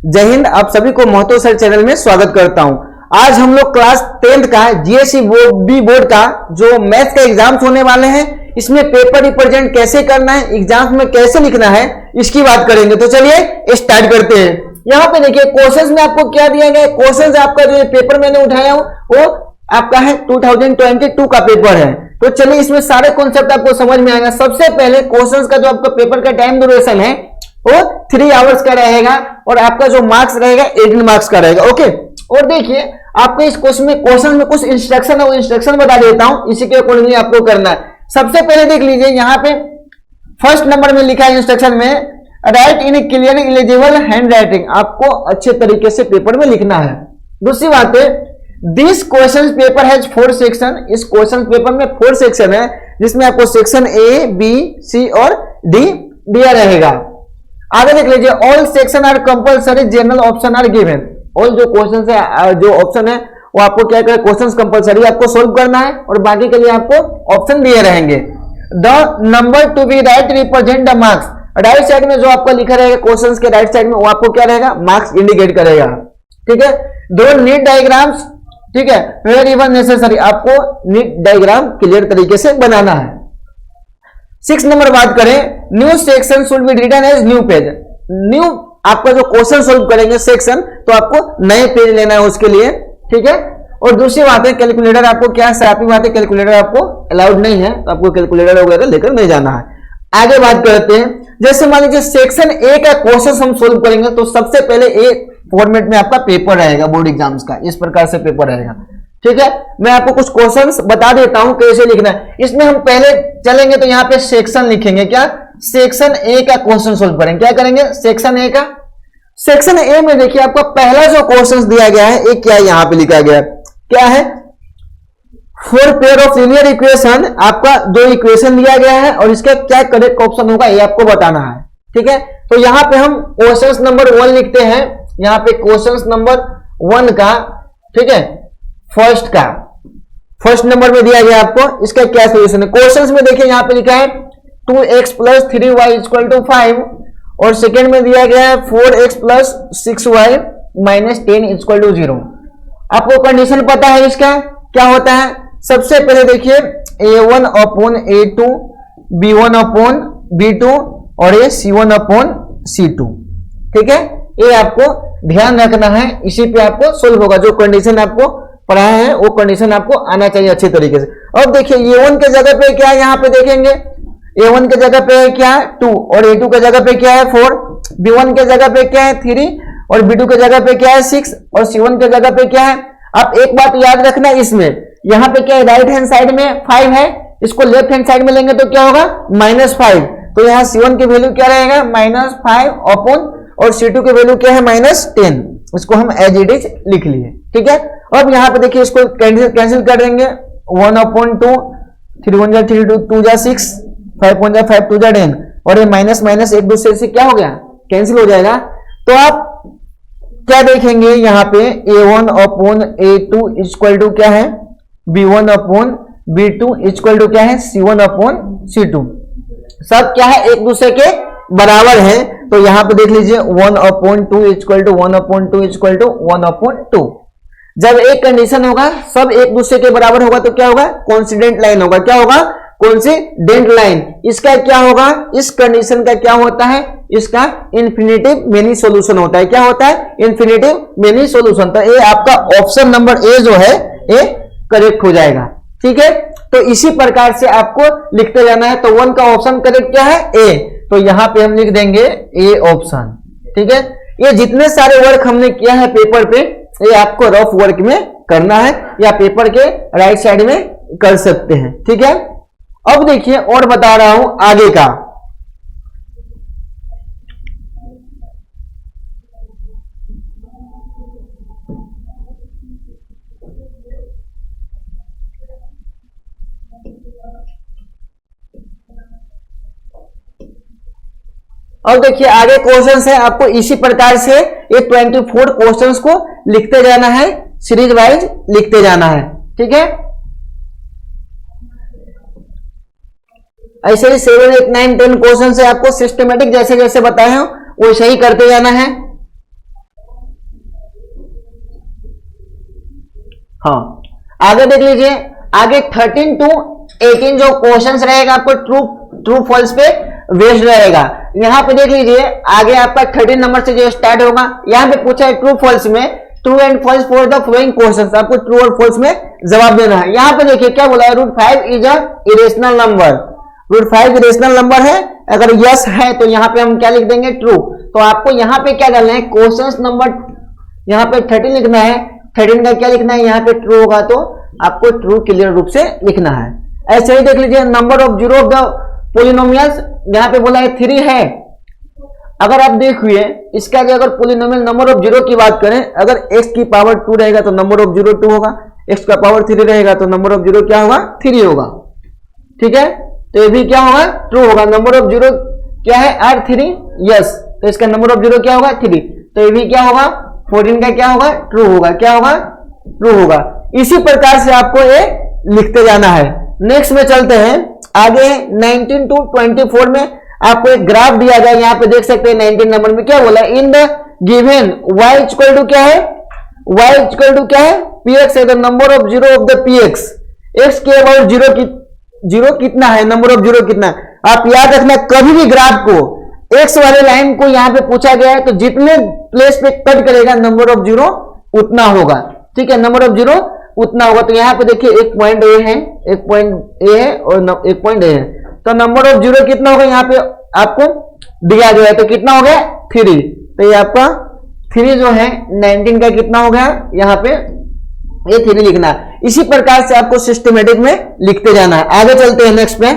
जय हिंद। आप सभी को महतो सर चैनल में स्वागत करता हूं। आज हम लोग क्लास 10th का जीएससी बी बोर्ड का जो मैथ्स का एग्जाम्स होने वाले हैं, इसमें पेपर रिप्रेजेंट कैसे करना है, एग्जाम्स में कैसे लिखना है, इसकी बात करेंगे। तो चलिए स्टार्ट करते हैं। यहाँ पे देखिए क्वेश्चंस में आपको क्या दिया गया है। क्वेश्चंस आपका जो पेपर मैंने उठाया हूं वो आपका है 2022 का पेपर है। तो चलिए इसमें सारे कॉन्सेप्ट आपको समझ में आएगा। सबसे पहले क्वेश्चंस का जो आपका पेपर का टाइम ड्यूरेशन है वो 3 आवर्स का रहेगा और आपका जो मार्क्स रहेगा 18 मार्क्स का रहेगा। ओके, और देखिए आपको इस क्वेश्चन में कुछ इंस्ट्रक्शन है, वो इंस्ट्रक्शन बता देता हूं, इसी के अकॉर्डिंगली आपको करना है। सबसे पहले देख लीजिए, यहाँ पे फर्स्ट नंबर में लिखा है इंस्ट्रक्शन में, right in clear eligible hand writing. आपको अच्छे तरीके से पेपर में लिखना है। दूसरी बात है, this question paper has 4 section. इस क्वेश्चन पेपर में 4 सेक्शन है, जिसमें आपको सेक्शन ए, बी, सी और डी दिया रहेगा। आगे देख लीजिए, all section are compulsory, general option are given. All जो क्वेश्चन है, जो ऑप्शन है वो आपको क्या करें, क्वेश्चन कंपलसरी आपको सोल्व करना है और बाकी के लिए आपको ऑप्शन दिए रहेंगे। The number to be right represent the marks. Right side में जो आपको लिखा रहेगा क्वेश्चन के राइट साइड में, वो आपको क्या रहेगा, मार्क्स इंडिकेट करेगा। ठीक है, दो नीट डायग्राम्स, ठीक है, वेयर इवन नेसेसरी। आपको नीट डायग्राम क्लियर तरीके से बनाना है। 6 नंबर बात करें, new section should be written as new page. New आपका जो क्वेश्चन सोल्व करेंगे सेक्शन, तो आपको नए पेज लेना है उसके लिए। ठीक है, और दूसरी बात है, कैलकुलेटर आपको क्या साथ में बात है, कैलकुलेटर आपको अलाउड नहीं है, तो आपको कैलकुलेटर वगैरह लेकर नहीं जाना है। आगे बात करते हैं, जैसे मान लीजिए सेक्शन ए का क्वेश्चन हम सोल्व करेंगे, तो सबसे पहले ए फॉर्मेट में आपका पेपर रहेगा बोर्ड एग्जाम्स का, इस प्रकार से पेपर रहेगा। ठीक है, मैं आपको कुछ क्वेश्चंस बता देता हूं कैसे लिखना है। इसमें हम पहले चलेंगे तो यहाँ पे सेक्शन लिखेंगे। क्या, सेक्शन ए का क्वेश्चन सोल्व करेंगे। क्या करेंगे, सेक्शन ए का। सेक्शन ए में देखिए आपको पहला जो क्वेश्चन दिया गया है, एक क्या यहाँ पे लिखा गया है, क्या है, 4 पेयर ऑफ लीनियर इक्वेशन। आपका 2 इक्वेशन दिया गया है और इसका क्या करेक्ट ऑप्शन होगा ये आपको बताना है। ठीक है, तो यहाँ पे हम क्वेश्चन नंबर 1 लिखते हैं। यहाँ पे क्वेश्चन नंबर 1 का, ठीक है, फर्स्ट नंबर में दिया गया आपको, इसका क्या सोल्यूशन है। क्वेश्चंस में देखिए यहाँ पे लिखा है 2x + 3y = 5 और सेकेंड में दिया गया है 4x + 6y - 10 = 0। आपको कंडीशन पता है इसका क्या होता है। सबसे पहले देखिए a1/a2, b1/b2 और ये c1/c2। ठीक है, ये आपको ध्यान रखना है, इसी पे आपको सोल्व होगा। जो कंडीशन आपको पढ़ाया है वो कंडीशन आपको आना चाहिए अच्छे तरीके से। अब देखिए a1 के जगह पे क्या है, यहाँ पे देखेंगे a1 के जगह पे क्या है 2 और a2 के जगह पे क्या है 4, b1 के जगह पे क्या है 3 और b2 के जगह पे क्या है 6 और c1 के जगह पे क्या है। आप एक बात याद रखना, इसमें यहाँ पे क्या है, राइट हैंड साइड में 5 है, इसको लेफ्ट हैंड साइड में लेंगे तो क्या होगा, -5। तो यहाँ c1 की वैल्यू क्या रहेगा, -5 और c2 की वैल्यू क्या है, -10। इसको हम एज इट इज लिख लिए। ठीक है, अब यहाँ पे देखिए इसको कैंसिल कर देंगे, 1/2, 3 1 3 2 6, 5 1 5 2 10 और ये माइनस एक दूसरे से क्या हो गया, कैंसिल हो जाएगा। तो आप क्या देखेंगे यहाँ पे a1/a2 = क्या है, b1/b2 = क्या है, c1/c2। सब क्या है, एक दूसरे के बराबर है। तो यहां पे देख लीजिए 1/2 = 1/2 = 1/2। जब एक कंडीशन होगा सब एक दूसरे के बराबर होगा तो क्या होगा, कोइंसिडेंट लाइन होगा। क्या होगा, कोइंसिडेंट लाइन। इसका क्या होगा, इस कंडीशन का क्या होता है, इसका इंफिनिटिव मेनी सॉल्यूशन होता है। क्या होता है, इंफिनिटिव मेनी सॉल्यूशन। तो ये आपका ऑप्शन नंबर ए जो है ये करेक्ट हो जाएगा। ठीक है, तो इसी प्रकार से आपको लिखते जाना है। तो 1 का ऑप्शन करेक्ट क्या है, ए। तो यहां पे हम लिख देंगे ए ऑप्शन। ठीक है, ये जितने सारे वर्क हमने किया है पेपर पे, ये आपको रफ वर्क में करना है या पेपर के राइट साइड में कर सकते हैं। ठीक है, अब देखिए और बता रहा हूं आगे का। अब देखिए आगे क्वेश्चंस है, आपको इसी प्रकार से ये 24 क्वेश्चंस को लिखते जाना है, सीरीज वाइज लिखते जाना है। ठीक है, ऐसे ही 7 8 9 10 क्वेश्चन से आपको सिस्टमेटिक जैसे जैसे बताए हो वैसे ही करते जाना है। हाँ, आगे देख लीजिए, आगे 13 to 18 जो क्वेश्चंस रहेगा आपको ट्रू फॉल्स पे बेस्ड रहेगा। यहाँ पे देख लीजिए, आगे आपका 13 नंबर से जो स्टार्ट होगा, यहाँ पे पूछा है ट्रू फॉल्स में, true and false for the following questions, आपको ट्रू और फॉल्स में जवाब देना है। यहाँ पे देखिए क्या बोला है, √5 is a irrational number, √5 irrational number है, अगर यस है तो यहाँ पे हम क्या लिख देंगे, ट्रू। तो आपको यहाँ पे क्या डालना है, क्वेश्चंस नंबर यहाँ पे 13 लिखना है, 13 का क्या लिखना है, यहाँ पे ट्रू होगा तो आपको ट्रू क्लियर रूप से लिखना है। ऐसे ही देख लीजिए, number of zero of the polynomials, यहाँ पे बोला है 3 है। अगर आप देखिए इसका जो अगर पोलिनोमियल नंबर ऑफ जीरो की बात करें, अगर x की पावर 2 रहेगा तो नंबर ऑफ जीरो 2 होगा, x का पावर 3 रहेगा तो नंबर ऑफ जीरो क्या होगा, 3 होगा। ठीक है, तो ये भी क्या होगा, ट्रू होगा। नंबर ऑफ जीरो क्या है, R3, यस, तो इसका नंबर ऑफ जीरो क्या होगा, 3, तो ये भी क्या होगा, 14 का क्या होगा, ट्रू होगा, क्या होगा, ट्रू होगा। इसी प्रकार से आपको ये लिखते जाना है। नेक्स्ट में चलते हैं आगे, 19 to 24 में आपको एक ग्राफ दिया गया, यहाँ पे देख सकते हैं 19 नंबर में क्या बोला, in the given y equal to क्या है, y इक्वल टू क्या है, px है, the number of zero of the px, x के अबाउट जीरो कितना है, नंबर ऑफ जीरो कितना है। आप याद रखना, कभी भी ग्राफ को x वाले लाइन को यहाँ पे पूछा गया है तो जितने प्लेस पे कट करेगा नंबर ऑफ जीरो उतना होगा। ठीक है, नंबर ऑफ जीरो उतना होगा। तो यहाँ पे देखिए एक पॉइंट ए है, एक पॉइंट ए है और एक पॉइंट ए है, तो नंबर ऑफ जीरो कितना होगा यहाँ पे आपको दिया गया है, तो कितना हो गया, 3। तो ये आपका 3 जो है 19 का कितना हो गया, यहाँ पे ये 3 लिखना है। इसी प्रकार से आपको सिस्टमेटिक में लिखते जाना है। आगे चलते हैं नेक्स्ट पे।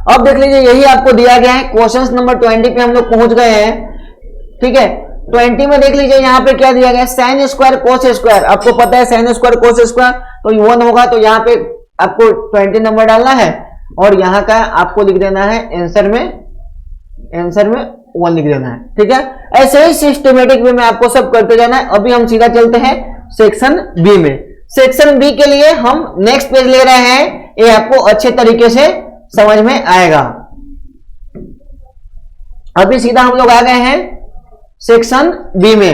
अब देख लीजिए, यही आपको दिया गया है, क्वेश्चन नंबर 20 पे हम लोग पहुंच गए हैं। ठीक है, 20 में देख लीजिए यहाँ पे क्या दिया गया है, साइन स्क्वायर कोस स्क्वायर, आपको पता है साइन स्क्वायर कोस स्क्वायर तो 1 होगा, तो यहाँ पे आपको 20 नंबर डालना है और यहाँ का आपको लिख देना है आंसर में 1 लिख देना है। ठीक है, ऐसे ही सिस्टमेटिक वे में आपको सब करते जाना है। अभी हम सीधा चलते हैं सेक्शन बी में। सेक्शन बी के लिए हम नेक्स्ट पेज ले रहे हैं, ये आपको अच्छे तरीके से समझ में आएगा। अभी सीधा हम लोग आ गए हैं सेक्शन बी में।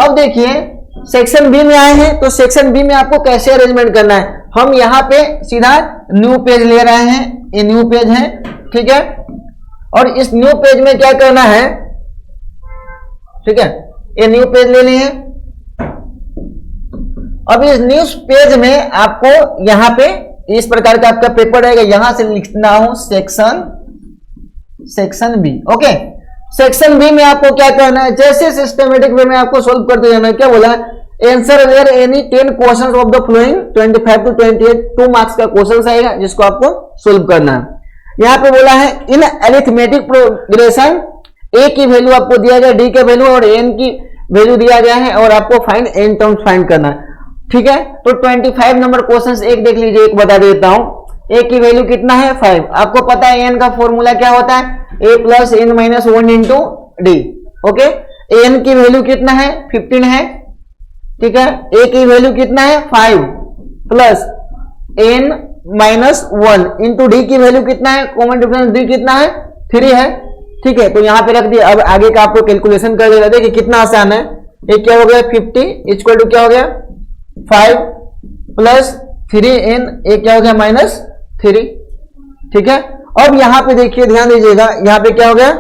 अब देखिए सेक्शन बी में आए हैं, तो सेक्शन बी में आपको कैसे अरेंजमेंट करना है। हम यहां पे सीधा न्यू पेज ले रहे हैं, ये न्यू पेज है। ठीक है, और इस न्यू पेज में क्या करना है, ठीक है, ये न्यू पेज ले लिए। अब इस न्यू पेज में आपको यहां पे इस प्रकार का आपका पेपर रहेगा, यहां से लिखना हो section B. Okay, section B में आपको क्या करना है, जैसे सिस्टमेटिक वे में आपको सोल्व करते जाना है। क्या बोला, answer where any 10 questions of the following 25 to 28, 2 marks का क्वेश्चन आएगा जिसको आपको सोल्व करना है। यहाँ पे बोला है इन अरिथमेटिक प्रोग्रेशन, ए की वैल्यू आपको दिया गया, डी का वैल्यू और एन की वैल्यू दिया गया है और आपको फाइंड एन टर्म्स फाइंड करना है। ठीक है, तो 25 नंबर क्वेश्चन एक देख लीजिए, एक बता देता हूं। ए की वैल्यू कितना है, 5। आपको पता है एन का फॉर्मूला क्या होता है, a plus n minus 1 into D. Okay, n की वैल्यू कितना है, 15 है। ठीक है, ए की वैल्यू कितना है, 5 plus n minus 1 into D की वैल्यू कितना है, कॉमन डिफरेंस डी कितना है, 3 है। ठीक है, तो यहां पे रख दिया। अब आगे का आपको कैलकुलेशन कर देगा, देखिए कितना आसान है। ये क्या हो गया, 50 इक्वल टू क्या हो गया, 5 प्लस 3n, ये क्या हो गया, -3। ठीक है, अब यहां पे देखिए ध्यान दीजिएगा, यहां पे क्या हो गया,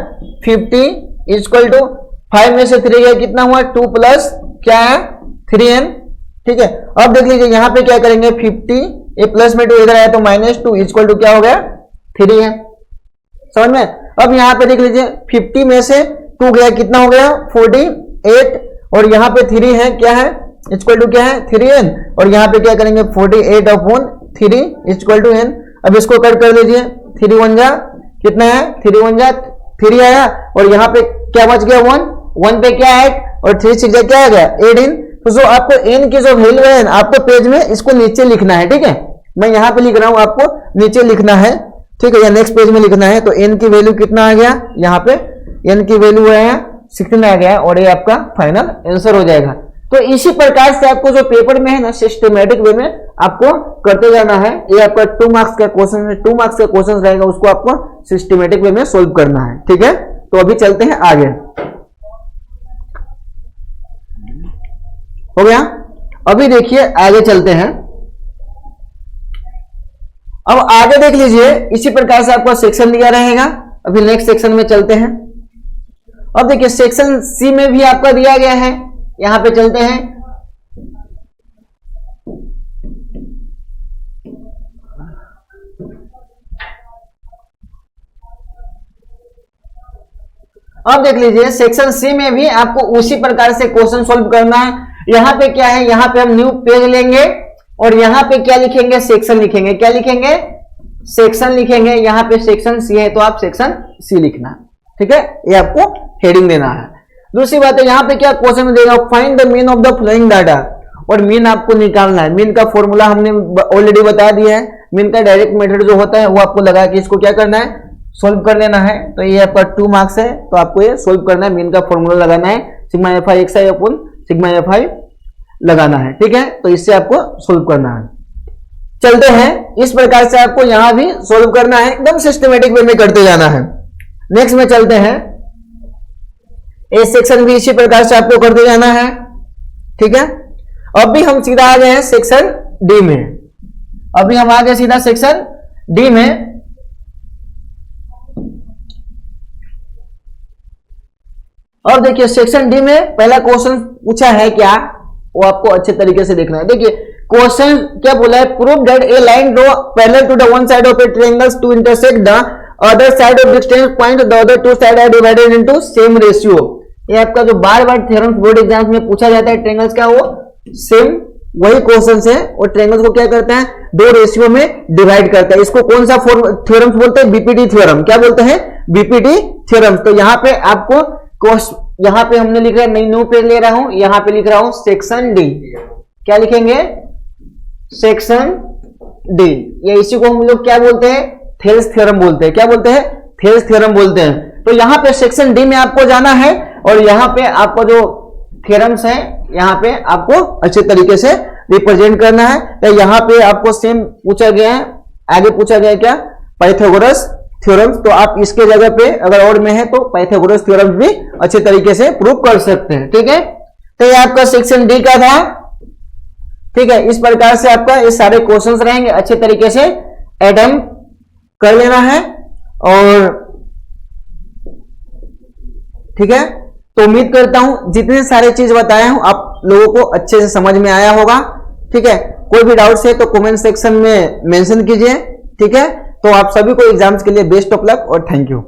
50 इक्वल टू 5 में से 3 गया, कितना हुआ, 2 प्लस क्या है, 3n। ठीक है, अब देख लीजिए यहां पे क्या करेंगे, 50 ये प्लस में 2 इधर आया तो -2 इक्वल टू क्या हो गया, 3 है। समझ में। अब यहां पे देख लीजिए 50 में से 2 गया, कितना हो गया, 48 और यहां पे 3 है, क्या है, इक्वल टू क्या है, 3n और यहां पे क्या करेंगे, 48 अपॉन 3 इक्वल टू n। अब इसको कट कर लीजिए, 3 1 जा कितना है, 3 1 जा 3 आया और यहां पे क्या बच गया, 1 पे क्या 8 और 3 6 जा क्या आ गया, 18। तो जो आपको n की जो वैल्यू है आपको पेज में इसको नीचे लिखना है। ठीक है, मैं यहां पे लिख रहा हूं, आपको नीचे लिखना है। ठीक है, या नेक्स्ट पेज में लिखना है। तो n की वैल्यू कितना आ गया, यहाँ पे n की वैल्यू है 16 आ गया और ये आपका फाइनल आंसर हो जाएगा। तो इसी प्रकार से आपको जो पेपर में है ना, सिस्टमेटिक वे में आपको करते जाना है। ये आपका 2 मार्क्स का क्वेश्चन है, 2 मार्क्स का क्वेश्चन रहेगा, उसको आपको सिस्टमेटिक वे में सोल्व करना है। ठीक है, तो अभी चलते हैं आगे। हो गया। अभी देखिए आगे चलते हैं। अब आगे देख लीजिए, इसी प्रकार से आपको सेक्शन दिया रहेगा। अभी नेक्स्ट सेक्शन में चलते हैं। अब देखिए सेक्शन सी में भी आपका दिया गया है, यहां पे चलते हैं। अब देख लीजिए सेक्शन सी में भी आपको उसी प्रकार से क्वेश्चन सॉल्व करना है। यहां पे क्या है, यहां पे हम न्यू पेज लेंगे और यहां पे क्या लिखेंगे, सेक्शन लिखेंगे। क्या लिखेंगे, सेक्शन लिखेंगे। यहां पे सेक्शन सी है तो आप सेक्शन सी लिखना, ठीक है, ये आपको हेडिंग देना है। दूसरी बात है, यहां पे क्या क्वेश्चन देगा, find the mean of the flowing data, और मीन आपको निकालना है। मीन का फॉर्मूला हमने ऑलरेडी बता दिया है। मीन का डायरेक्ट मेथड जो होता है वो आपको लगा कि इसको क्या करना है, सोल्व कर लेना है। तो ये आपका 2 मार्क्स है, तो आपको ये सोल्व करना है। मीन का फॉर्मूला लगाना है, sigma F I x I upon sigma F I लगाना है, ठीक है। तो इससे आपको सोल्व करना है। चलते हैं, इस प्रकार से आपको यहां भी सोल्व करना है, एकदम सिस्टमेटिक वे में करते जाना है। नेक्स्ट में चलते हैं, ए सेक्शन भी इसी प्रकार से आपको करते जाना है, ठीक है। अब भी हम सीधा आ गए हैं सेक्शन डी में। अभी हम आ गए सीधा सेक्शन डी में। और देखिए सेक्शन डी में पहला क्वेश्चन पूछा है क्या, वो आपको अच्छे तरीके से देखना है। देखिए क्वेश्चन क्या बोला है, prove that a line draw parallel to the one side of a triangle to intersect the other side of distance point, the other two side are divided into same ratio. ये आपका जो बार बार theorems board exams में पूछा जाता है, triangles का वो सेम वही क्वेश्चन है। और ट्रायंगल्स को क्या करता है, 2 रेशियो में डिवाइड करता है। इसको कौन सा थ्योरम्स बोलते हैं, बीपीटी थ्योरम। क्या बोलते हैं, बीपीटी थ्योरम। तो यहाँ पे आपको यहां पे हमने लिखा है, नहीं न्यू पेज ले रहा हूं, यहां पे लिख रहा हूं सेक्शन डी। क्या लिखेंगे, सेक्शन डी। ये इसी को हम लोग क्या बोलते हैं, थेल्स थ्योरम बोलते हैं। क्या बोलते हैं, थेल्स थ्योरम बोलते हैं। तो यहां पे सेक्शन डी में आपको जाना है और यहां पे आपको जो थ्योरम्स है यहां पे आपको अच्छे तरीके से रिप्रेजेंट करना है। तो यहां पे आपको सेम पूछा गया है, आगे पूछा गया क्या, पाइथागोरस थ्योरम्स। तो आप इसके जगह पे अगर और में है तो पाइथागोरस थ्योरम्स भी अच्छे तरीके से प्रूव कर सकते हैं, ठीक है। तो ये आपका सेक्शन डी का था, ठीक है। इस प्रकार से आपका ये सारे क्वेश्चंस रहेंगे, अच्छे तरीके से अटेम्प्ट कर लेना है। और ठीक है, तो उम्मीद करता हूं जितने सारे चीज बताया हूं आप लोगों को अच्छे से समझ में आया होगा, ठीक है। कोई भी डाउट्स है तो कमेंट सेक्शन में मेंशन कीजिए, ठीक है। तो आप सभी को एग्जाम्स के लिए बेस्ट ऑफ लक और थैंक यू।